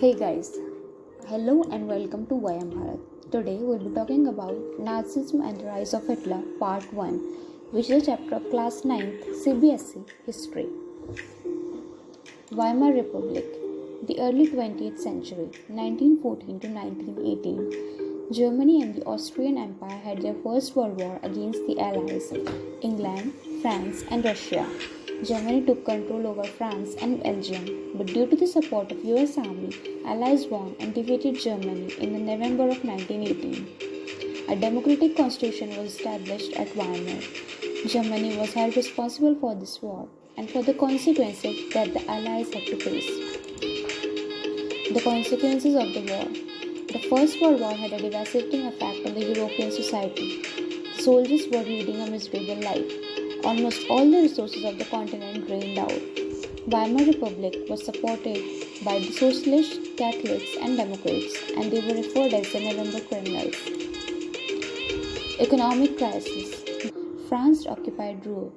Hey guys, hello and welcome to Weimar. Today we'll be talking about Nazism and the Rise of Hitler Part 1, which is a chapter of Class 9th CBSE History. Weimar Republic, the early 20th century, 1914 to 1918. Germany and the Austrian Empire had their First World War against the Allies, England, France, and Russia. Germany took control over France and Belgium, but due to the support of US Army, Allies won and defeated Germany in the November of 1918. A democratic constitution was established at Weimar. Germany was held responsible for this war and for the consequences that the Allies had to face. The consequences of the war. The First World War had a devastating effect on the European society. The soldiers were leading a miserable life. Almost all the resources of the continent drained out. Weimar Republic was supported by the Socialists, Catholics, and Democrats, and they were referred as the November criminals. Economic crisis. France occupied Ruhr,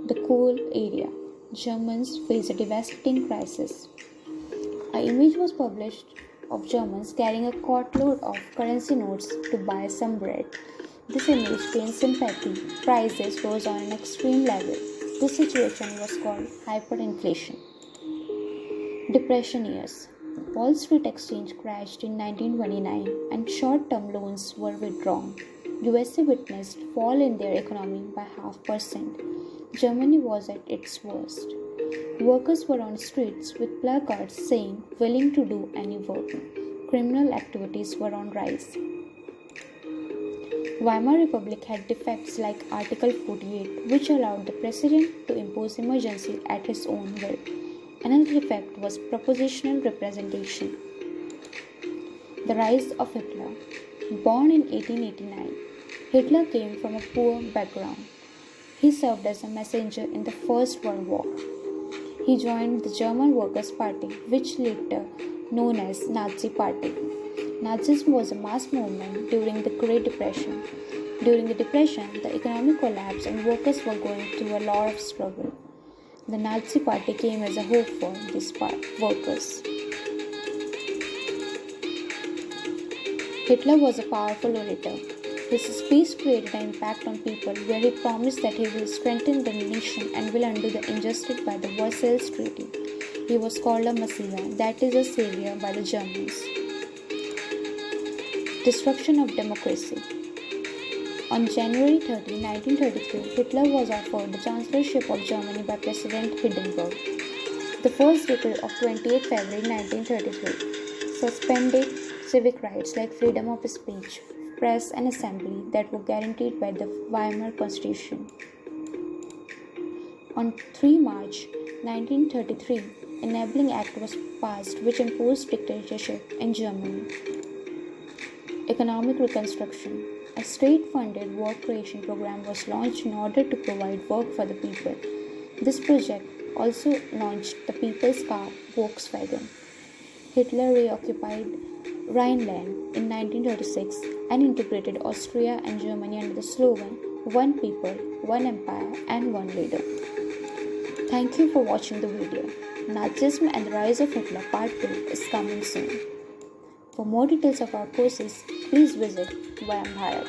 the coal area. Germans faced a devastating crisis. An image was published of Germans carrying a cartload of currency notes to buy some bread. This image gained sympathy. Prices rose on an extreme level. This situation was called hyperinflation. Depression years. Wall Street Exchange crashed in 1929 and short-term loans were withdrawn. USA witnessed fall in their economy by 0.5%. Germany was at its worst. Workers were on streets with placards saying, "Willing to do any work." Criminal activities were on rise. Weimar Republic had defects like Article 48, which allowed the president to impose emergency at his own will. Another defect was propositional representation. The rise of Hitler. Born in 1889, Hitler came from a poor background. He served as a messenger in the First World War. He joined the German Workers' Party, which later known as Nazi Party. Nazism was a mass movement during the Great Depression. During the Depression, the economic collapse and workers were going through a lot of struggle. The Nazi Party came as a hope for these workers. Hitler was a powerful orator. His speech created an impact on people where he promised that he will strengthen the nation and will undo the injustice by the Versailles Treaty. He was called a Messiah, that is a savior, by the Germans. Destruction of democracy. On January 30, 1933, Hitler was offered the chancellorship of Germany by President Hindenburg. The first decree of 28 February 1933 suspended civic rights like freedom of speech, press, and assembly that were guaranteed by the Weimar Constitution. On 3 March 1933, an Enabling Act was passed which imposed dictatorship in Germany. Economic reconstruction. A state-funded work creation program was launched in order to provide work for the people. This project also launched the people's car, Volkswagen. Hitler reoccupied Rhineland in 1936 and integrated Austria and Germany under the slogan, "One people, one empire, and one leader." Thank you for watching the video. Nazism and the Rise of Hitler Part 2 is coming soon. For more details of our courses, please visit Weimar.